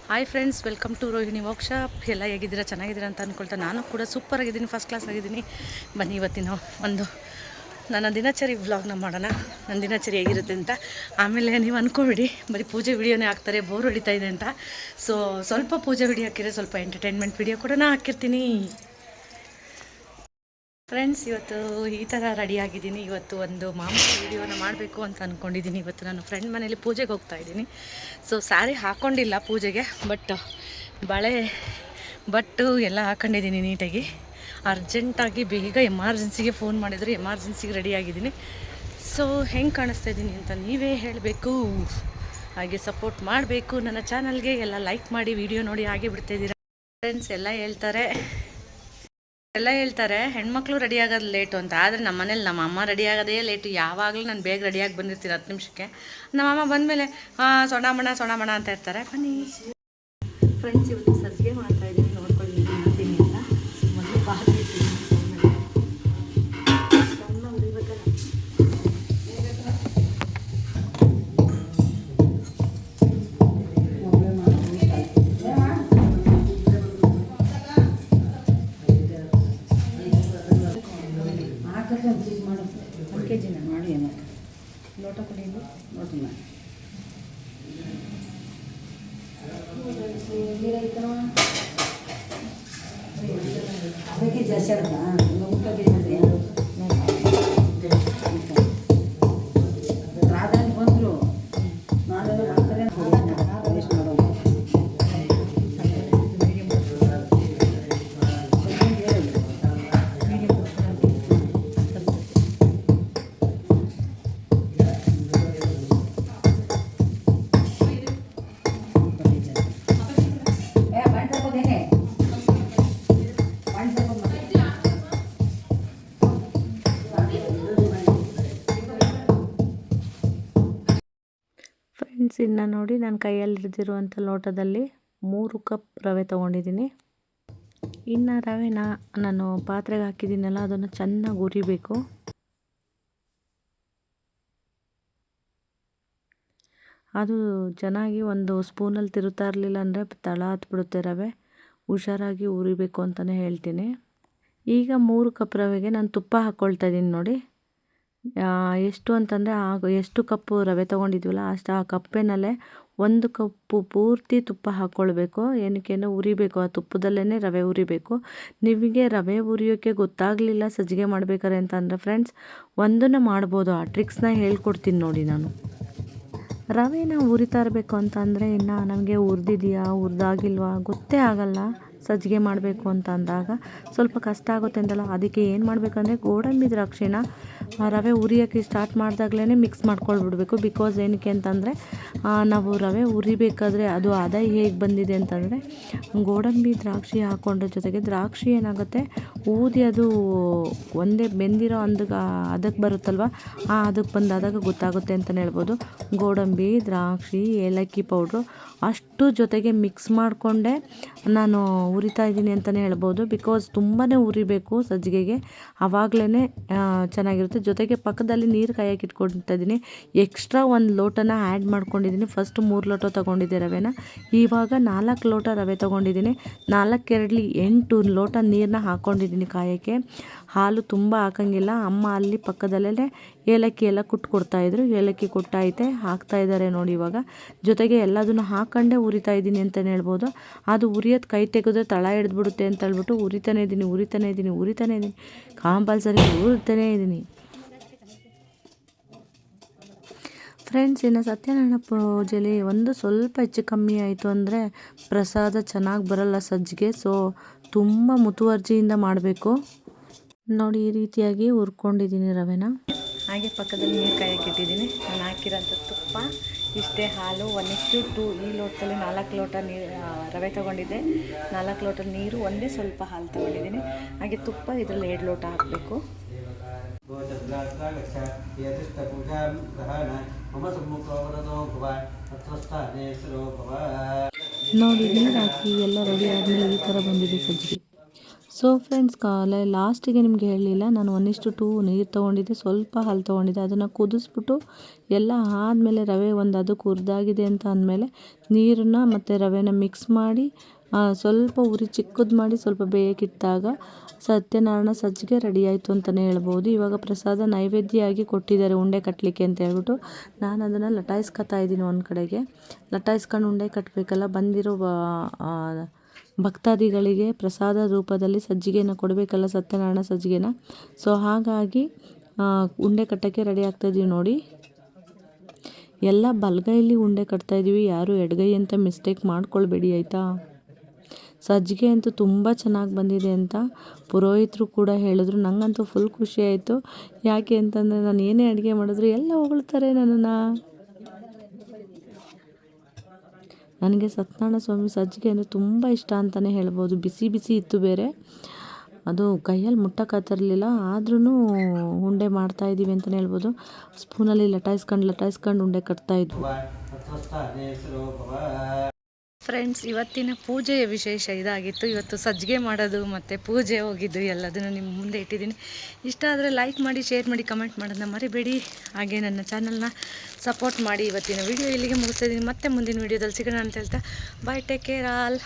Hi friends, welcome to Rohini workshop. ಎಲ್ಲ ಹೇಗಿದ್ದೀರಾ? ಚೆನ್ನಾಗಿದ್ದೀರಾ ಅಂತ ಅಂದ್ಕೊಳ್ತಾ ನಾನು ಕೂಡ ಸೂಪರ್ ಆಗಿದ್ದೀನಿ, ಫಸ್ಟ್ ಕ್ಲಾಸ್ ಆಗಿದ್ದೀನಿ. ಬನ್ನಿ ಇವತ್ತಿನ ಒಂದು ನನ್ನ ದಿನಚರಿ ವ್ಲಾಗ್ನ ಮಾಡೋಣ. ನನ್ನ ದಿನಚರಿ ಹೇಗಿರುತ್ತೆ ಅಂತ. ಆಮೇಲೆ ನೀವು ಅಂದ್ಕೊಬಿಡಿ ಬರೀ ಪೂಜೆ ವಿಡಿಯೋನೇ ಹಾಕ್ತಾರೆ, ಬೋರ್ ಹೊಡಿತಾ ಇದೆ ಅಂತ. ಸೊ ಸ್ವಲ್ಪ ಪೂಜೆ ವಿಡಿಯೋ ಹಾಕಿದ್ರೆ ಸ್ವಲ್ಪ ಎಂಟರ್ಟೈನ್ಮೆಂಟ್ ವಿಡಿಯೋ ಕೂಡ ಹಾಕಿರ್ತೀನಿ. ಫ್ರೆಂಡ್ಸ್, ಇವತ್ತು ಈ ಥರ ರೆಡಿಯಾಗಿದ್ದೀನಿ. ಇವತ್ತು ಒಂದು ಮಾಮೂಲಿ ವೀಡಿಯೋನ ಮಾಡಬೇಕು ಅಂತ ಅಂದ್ಕೊಂಡಿದ್ದೀನಿ. ಇವತ್ತು ನಾನು ಫ್ರೆಂಡ್ ಮನೇಲಿ ಪೂಜೆಗೆ ಹೋಗ್ತಾ ಇದ್ದೀನಿ. ಸೊ ಸ್ಯಾರಿ ಹಾಕ್ಕೊಂಡಿಲ್ಲ ಪೂಜೆಗೆ, ಬಟ್ಟು ಎಲ್ಲ ಹಾಕ್ಕೊಂಡಿದ್ದೀನಿ ನೀಟಾಗಿ. ಅರ್ಜೆಂಟಾಗಿ ಬೇಗ ಎಮರ್ಜೆನ್ಸಿಗೆ ಫೋನ್ ಮಾಡಿದ್ರು, ಎಮರ್ಜೆನ್ಸಿಗೆ ರೆಡಿಯಾಗಿದ್ದೀನಿ. ಸೊ ಹೆಂಗೆ ಕಾಣಿಸ್ತಾ ಇದ್ದೀನಿ ಅಂತ ನೀವೇ ಹೇಳಬೇಕು. ಹಾಗೆ ಸಪೋರ್ಟ್ ಮಾಡಬೇಕು ನನ್ನ ಚಾನಲ್ಗೆ. ಎಲ್ಲ ಲೈಕ್ ಮಾಡಿ, ವಿಡಿಯೋ ನೋಡಿ ಹಾಗೆ ಬಿಡ್ತಾಯಿದ್ದೀರಾ. ಫ್ರೆಂಡ್ಸ್ ಎಲ್ಲ ಹೇಳ್ತಾರೆ ಹೆಣ್ಮಕ್ಳು ರೆಡಿ ಆಗೋದು ಲೇಟು ಅಂತ. ಆದರೆ ನಮ್ಮ ಮನೇಲಿ ನಮ್ಮ ಅಮ್ಮ ರೆಡಿ ಆಗೋದೇ ಲೇಟು. ಯಾವಾಗಲೂ ನಾನು ಬೇಗ ರೆಡಿಯಾಗಿ ಬಂದಿರ್ತೀನಿ 10 ನಿಮಿಷಕ್ಕೆ. ನಮ್ಮಮ್ಮ ಬಂದಮೇಲೆ ಸೊಣ ಅಂತ ಇರ್ತಾರೆ. ಬನ್ನಿ ಫ್ರೆಂಡ್ಸ್, ಇವತ್ತು ಸಜ್ಜಿಗೆ ಮಾಡ್ತಾಯಿದ್ದೀನಿ, ನೋಡ್ಕೊಳ್ಳಿ ಮಾಡ್ತೀನಿ ಅಂತ. ಮೊದಲು ಬಾಗಿ ಇಟ್ಟಿದ್ದೀನಿ, ಸಣ್ಣ ಉರಿಬೇಕಲ್ಲ. ಕೆಜಿನ ಮಾಡಿ ಲೋಟ ಕುಡಿಯೋದು ನೋಡಿ ಅದಕ್ಕೆ ಜಾಸ್ತಿ ಆಗುತ್ತಾ ಊಟ ರಾಧಾನಿ ಬಂದರು ನಾಳೆಲ್ಲ ಮಾಡ್ತಾರೆ ವೇಸ್ಟ್ ಮಾಡೋದು. ಫ್ರೆಂಡ್ಸ್, ಇನ್ನು ನೋಡಿ ನಾನು ಕೈಯಲ್ಲಿ ಹಿಡಿದಿರುವಂಥ ಲೋಟದಲ್ಲಿ 3 ಕಪ್ ರವೆ ತೊಗೊಂಡಿದ್ದೀನಿ. ಇನ್ನು ರವೆನ ನಾನು ಪಾತ್ರೆಗೆ ಹಾಕಿದ್ದೀನಲ್ಲ, ಅದನ್ನು ಚೆನ್ನಾಗಿ ಹುರಿಬೇಕು. ಅದು ಚೆನ್ನಾಗಿ ಒಂದು ಸ್ಪೂನಲ್ಲಿ ತಿರುತ್ತಾ ಇರಲಿಲ್ಲ ಅಂದರೆ ತಳ ಹತ್ಬಿಡುತ್ತೆ ರವೆ. ಹುಷಾರಾಗಿ ಹುರಿಬೇಕು ಅಂತಲೇ ಹೇಳ್ತೀನಿ. ಈಗ 3 ಕಪ್ ರವೆಗೆ ನಾನು ತುಪ್ಪ ಹಾಕ್ಕೊಳ್ತಾ ಇದ್ದೀನಿ ನೋಡಿ. ಎಷ್ಟು ಅಂತಂದರೆ ಎಷ್ಟು ಕಪ್ಪು ರವೆ ತೊಗೊಂಡಿದ್ವಲ್ಲ ಅಷ್ಟು ಆ ಕಪ್ಪಿನಲ್ಲೇ 1 ಕಪ್ಪು ಪೂರ್ತಿ ತುಪ್ಪ ಹಾಕ್ಕೊಳ್ಬೇಕು. ಏನಕ್ಕೇನೋ ಉರಿಬೇಕು, ಆ ತುಪ್ಪದಲ್ಲೇ ರವೆ ಉರಿಬೇಕು. ನಿಮಗೆ ರವೆ ಉರಿಯೋಕ್ಕೆ ಗೊತ್ತಾಗಲಿಲ್ಲ ಸಜ್ಜಿಗೆ ಮಾಡಬೇಕಾರೆ ಅಂತ ಅಂದರೆ ಫ್ರೆಂಡ್ಸ್, ಒಂದನ್ನು ಮಾಡ್ಬೋದು. ಆ ಟ್ರಿಕ್ಸ್ನ ಹೇಳ್ಕೊಡ್ತೀನಿ ನೋಡಿ ನಾನು. ರವೆನ ಉರಿತಾ ಇರಬೇಕು ಅಂತಂದರೆ ಇನ್ನು ನಮಗೆ ಹುರಿದಿದೆಯಾ ಹುರಿದಾಗಿಲ್ವಾ ಗೊತ್ತೇ ಆಗಲ್ಲ. ಸಜ್ಜಿಗೆ ಮಾಡಬೇಕು ಅಂತ ಅಂದಾಗ ಸ್ವಲ್ಪ ಕಷ್ಟ ಆಗುತ್ತೆ ಅಂತಲ್ಲ. ಅದಕ್ಕೆ ಏನು ಮಾಡಬೇಕಂದ್ರೆ ಗೋಡಂಬಿ ದ್ರಾಕ್ಷಿನ ರವೆ ಉರಿಯೋಕ್ಕೆ ಸ್ಟಾರ್ಟ್ ಮಾಡಿದಾಗಲೇ ಮಿಕ್ಸ್ ಮಾಡ್ಕೊಳ್ಬಿಡ್ಬೇಕು. ಬಿಕಾಸ್ ಏನಕ್ಕೆ ಅಂತಂದರೆ ನಾವು ರವೆ ಉರಿಬೇಕಾದ್ರೆ ಅದು ಹದ ಹೇಗೆ ಬಂದಿದೆ ಅಂತಂದರೆ ಗೋಡಂಬಿ ದ್ರಾಕ್ಷಿ ಹಾಕ್ಕೊಂಡ್ರ ಜೊತೆಗೆ ದ್ರಾಕ್ಷಿ ಏನಾಗುತ್ತೆ ಊದಿ ಅದು ಒಂದೇ ಬೆಂದಿರೋ ಅದಕ್ಕೆ ಬರುತ್ತಲ್ವ, ಅದಕ್ಕೆ ಬಂದಾದಾಗ ಗೊತ್ತಾಗುತ್ತೆ ಅಂತಲೇ ಹೇಳ್ಬೋದು. ಗೋಡಂಬಿ ದ್ರಾಕ್ಷಿ ಏಲಕ್ಕಿ ಪೌಡ್ರು ಅಷ್ಟು ಜೊತೆಗೆ ಮಿಕ್ಸ್ ಮಾಡಿಕೊಂಡೆ ನಾನು ಉರಿತಾ ಇದ್ದೀನಿ ಅಂತಲೇ ಹೇಳ್ಬೋದು. ಬಿಕಾಸ್ ತುಂಬಾ ಉರಿಬೇಕು ಸಜ್ಜಿಗೆಗೆ, ಆವಾಗಲೇ ಚೆನ್ನಾಗಿರುತ್ತೆ. ಜೊತೆಗೆ ಪಕ್ಕದಲ್ಲಿ ನೀರು ಕಾಯಕ್ಕೆ ಇಟ್ಕೊಳ್ತಾ ಇದ್ದೀನಿ. ಎಕ್ಸ್ಟ್ರಾ 1 ಲೋಟನ ಆ್ಯಡ್ ಮಾಡ್ಕೊಂಡಿದ್ದೀನಿ. ಫಸ್ಟ್ 3 ಲೋಟ ತೊಗೊಂಡಿದ್ದೆ ರವೆನ, ಇವಾಗ 4 ಲೋಟ ರವೆ ತೊಗೊಂಡಿದ್ದೀನಿ. 4 8 ಲೋಟ ನೀರನ್ನ ಹಾಕ್ಕೊಂಡಿದ್ದೀನಿ ಕಾಯೋಕ್ಕೆ. ಹಾಲು ತುಂಬ ಹಾಕೋಂಗಿಲ್ಲ. ಅಮ್ಮ ಅಲ್ಲಿ ಪಕ್ಕದಲ್ಲೇ ಏಲಕ್ಕಿ ಎಲ್ಲ ಕೊಡ್ತಾಯಿದ್ರು. ಏಲಕ್ಕಿ ಕೊಟ್ಟಾಯಿತೆ ಹಾಕ್ತಾಯಿದ್ದಾರೆ ನೋಡಿ ಇವಾಗ. ಜೊತೆಗೆ ಎಲ್ಲದನ್ನು ಹಾಕ್ಕೊಂಡೇ ಉರಿತಾ ಇದ್ದೀನಿ ಅಂತಲೇ ಹೇಳ್ಬೋದು. ಅದು ಉರಿಯೋದು ಕೈ ತೆಗೆದ್ರೆ ತಳ ಹಿಡಿದ್ಬಿಡುತ್ತೆ ಅಂತ ಹೇಳ್ಬಿಟ್ಟು ಉರಿತಾನೇ ಇದ್ದೀನಿ. ಕಂಪಲ್ಸರಿ ಉರಿತಾನೇ ಇದ್ದೀನಿ. ಫ್ರೆಂಡ್ಸ್, ಇನ್ನು ಸತ್ಯನಾರಾಯಣ ಪೂಜೆಯಲ್ಲಿ ಸ್ವಲ್ಪ ಹೆಚ್ಚು ಕಮ್ಮಿ ಆಯಿತು ಅಂದರೆ ಪ್ರಸಾದ ಚೆನ್ನಾಗಿ ಬರಲ್ಲ ಸಜ್ಜಿಗೆ. ಸೊ ತುಂಬ ಮುತುವರ್ಜಿಯಿಂದ ಮಾಡಬೇಕು ನೋಡಿ. ಈ ರೀತಿಯಾಗಿ ಹುರ್ಕೊಂಡಿದ್ದೀನಿ ರವೆನ. ಹಾಗೆ ಪಕ್ಕದಲ್ಲಿ ನೀರು ಕಾಯಕ್ಕೆ ಇಟ್ಟಿದ್ದೀನಿ. ನಾನು ಹಾಕಿರೋಂಥ ತುಪ್ಪ ಇಷ್ಟೇ, ಹಾಲು 1:2. ಈ ಲೋಟದಲ್ಲಿ 4 ಲೋಟ ನೀರು ರವೆ ತೊಗೊಂಡಿದ್ದೆ. 4 ಲೋಟ ನೀರು, ಒಂದೇ ಸ್ವಲ್ಪ ಹಾಲು ತೊಗೊಂಡಿದ್ದೀನಿ. ಹಾಗೆ ತುಪ್ಪ ಇದರಲ್ಲಿ 2 ಲೋಟ ಹಾಕಬೇಕು. ನೋಡಿ ನೀರು ಹಾಕಿ ಎಲ್ಲ ರೆಡಿ ಆದಮೇಲೆ ಈ ಥರ ಬಂದಿದೆ ಸಜ್ಜಿಗೆ. ಸೊ ಫ್ರೆಂಡ್ಸ್, ಲಾಸ್ಟಿಗೆ ನಿಮಗೆ ಹೇಳಲಿಲ್ಲ, ನಾನು 1:2 ನೀರು ತೊಗೊಂಡಿದ್ದೆ, ಸ್ವಲ್ಪ ಹಾಲು ತೊಗೊಂಡಿದ್ದೆ. ಅದನ್ನು ಕುದಿಸ್ಬಿಟ್ಟು ಎಲ್ಲ ಆದಮೇಲೆ ರವೆ ಒಂದು ಅದಕ್ಕೆ ಹುರಿದಾಗಿದೆ ಅಂತ ಅಂದಮೇಲೆ ನೀರನ್ನು ಮತ್ತು ರವೆನ ಮಿಕ್ಸ್ ಮಾಡಿ ಸ್ವಲ್ಪ ಉರಿ ಚಿಕ್ಕದು ಮಾಡಿ ಸ್ವಲ್ಪ ಬೇಯಕ್ಕಿಟ್ಟಾಗ ಸತ್ಯನಾರಾಯಣ ಸಜ್ಜಿಗೆ ರೆಡಿ ಆಯಿತು ಅಂತಲೇ ಹೇಳ್ಬೋದು. ಇವಾಗ ಪ್ರಸಾದ ನೈವೇದ್ಯ ಕೊಟ್ಟಿದ್ದಾರೆ ಉಂಡೆ ಕಟ್ಟಲಿಕ್ಕೆ ಅಂತ ಹೇಳ್ಬಿಟ್ಟು ನಾನು ಅದನ್ನು ಲಟಾಯಿಸ್ಕೊತಾ ಇದ್ದೀನಿ. ಒಂದು ಕಡೆಗೆ ಲಟಾಯಿಸ್ಕೊಂಡು ಉಂಡೆ ಕಟ್ಟಬೇಕಲ್ಲ, ಬಂದಿರೋ ಭಕ್ತಾದಿಗಳಿಗೆ ಪ್ರಸಾದ ರೂಪದಲ್ಲಿ ಸಜ್ಜಿಗೆನ ಕೊಡಬೇಕಲ್ಲ, ಸತ್ಯನಾರಾಯಣ ಸಜ್ಜಿಗೆನ. ಸೊ ಹಾಗಾಗಿ ಉಂಡೆ ಕಟ್ಟೋಕ್ಕೆ ರೆಡಿ ಆಗ್ತಾಯಿದ್ದೀವಿ ನೋಡಿ. ಎಲ್ಲ ಬಲಗೈಲಿ ಉಂಡೆ ಕಟ್ತಾಯಿದ್ದೀವಿ, ಯಾರು ಎಡಗೈ ಅಂತ ಮಿಸ್ಟೇಕ್ ಮಾಡ್ಕೊಳ್ಬೇಡಿ ಆಯಿತಾ. ಸಜ್ಜಿಗೆ ಅಂತೂ ತುಂಬ ಚೆನ್ನಾಗಿ ಬಂದಿದೆ ಅಂತ ಪುರೋಹಿತರು ಕೂಡ ಹೇಳಿದ್ರು. ನನಗಂತೂ ಫುಲ್ ಖುಷಿ ಆಯಿತು. ಯಾಕೆ ಅಂತಂದರೆ ನಾನು ಏನೇ ಅಡುಗೆ ಮಾಡಿದ್ರು ಎಲ್ಲ ಹೊಗಳ್ತಾರೆ ನನ್ನನ್ನು. ನನಗೆ ಸತ್ಯನಾರಾಯಣ ಸ್ವಾಮಿ ಸಜ್ಜಿಗೆ ಅಂದರೆ ತುಂಬ ಇಷ್ಟ ಅಂತಲೇ ಹೇಳ್ಬೋದು. ಬಿಸಿ ಬಿಸಿ ಇತ್ತು ಬೇರೆ, ಅದು ಕೈಯಲ್ಲಿ ಮುಟ್ಟಕ್ಕಾಗ್ತಿರ್ಲಿಲ್ಲ, ಆದ್ರೂ ಉಂಡೆ ಮಾಡ್ತಾಯಿದ್ದೀವಿ ಅಂತಲೇ ಹೇಳ್ಬೋದು. ಸ್ಪೂನಲ್ಲಿ ಲಟಾಯಿಸ್ಕೊಂಡು ಉಂಡೆ ಕಟ್ತಾಯಿದ್ವು. ಫ್ರೆಂಡ್ಸ್, ಇವತ್ತಿನ ಪೂಜೆಯ ವಿಶೇಷ ಇದಾಗಿತ್ತು. ಇವತ್ತು ಸಜ್ಜಿಗೆ ಮಾಡೋದು ಮತ್ತು ಪೂಜೆ ಹೋಗಿದ್ದು ಎಲ್ಲದನ್ನು ನಿಮ್ಮ ಮುಂದೆ ಇಟ್ಟಿದ್ದೀನಿ. ಇಷ್ಟ ಆದರೆ ಲೈಕ್ ಮಾಡಿ, ಶೇರ್ ಮಾಡಿ, ಕಮೆಂಟ್ ಮಾಡೋದನ್ನ ಮರಿಬೇಡಿ. ಹಾಗೆ ನನ್ನ ಚಾನಲ್ನ ಸಪೋರ್ಟ್ ಮಾಡಿ. ಇವತ್ತಿನ ವಿಡಿಯೋ ಇಲ್ಲಿಗೆ ಮುಗಿಸ್ತಾ ಇದ್ದೀನಿ. ಮತ್ತೆ ಮುಂದಿನ ವಿಡಿಯೋದಲ್ಲಿ ಸಿಗೋಣ ಅಂತ ಹೇಳ್ತಾ ಬಾಯ್, ಟೇಕ್ ಕೇರ್ ಆಲ್.